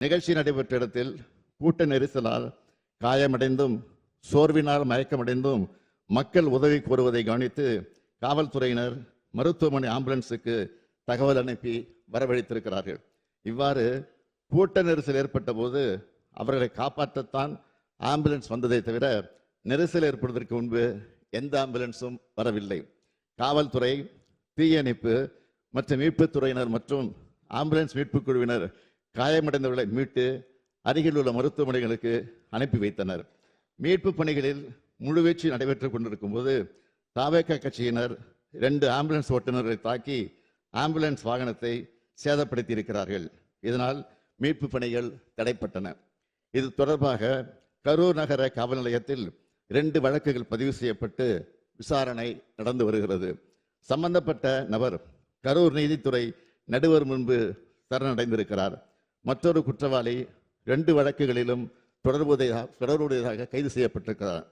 நிகழ்ச்சி நடைபெற்ற இடத்தில் கூட்ட நெரிசலால் காயமடைந்தும் சோர்வினால் மயக்கமடைந்தும் மக்கள் உதவி கோருவதை கவனித்து காவல்துறையினர் மருத்துவமனை ஆம்புலன்ஸுக்கு தகவல் அனுப்பி வரவழைத்திருக்கிறார்கள். இவ்வாறு கூட்ட நெரிசல் ஏற்பட்ட போது அவர்களை காப்பாற்றத்தான் ஆம்புலன்ஸ் வந்ததை தவிர நெரிசல் ஏற்படுவதற்கு முன்பு எந்த ஆம்புலன்ஸும் வரவில்லை. காவல்துறை, தீயணைப்பு மற்றும் மீட்புத் துறையினர் மற்றும் ஆம்புலன்ஸ் மீட்புக் குழுவினர் காயமடைந்தவர்களை மீட்டு அருகில் உள்ள மருத்துவமனைகளுக்கு அனுப்பி வைத்தனர். மீட்பு பணிகளில் முழுவீச்சு நடைபெற்றுக் கொண்டிருக்கும் போது தவேக கட்சியினர் 2 ஆம்புலன்ஸ் ஓட்டுநர்களை தாக்கி ஆம்புலன்ஸ் வாகனத்தை சேதப்படுத்தி இருக்கிறார்கள். இதனால் மீட்பு பணிகள் தடைப்பட்டன. இது தொடர்பாக கரூர் நகர காவல் நிலையத்தில் 2 வழக்குகள் பதிவு செய்யப்பட்டு விசாரணை நடந்து வருகிறது. சம்பந்தப்பட்ட நபர் கரூர் நீதித்துறை நடுவர் முன்பு சரணடைந்திருக்கிறார். மற்றொரு குற்றவாளி 2 வழக்குகளிலும் தொடர்புடையதாக கைது செய்யப்பட்டிருக்கிறார்.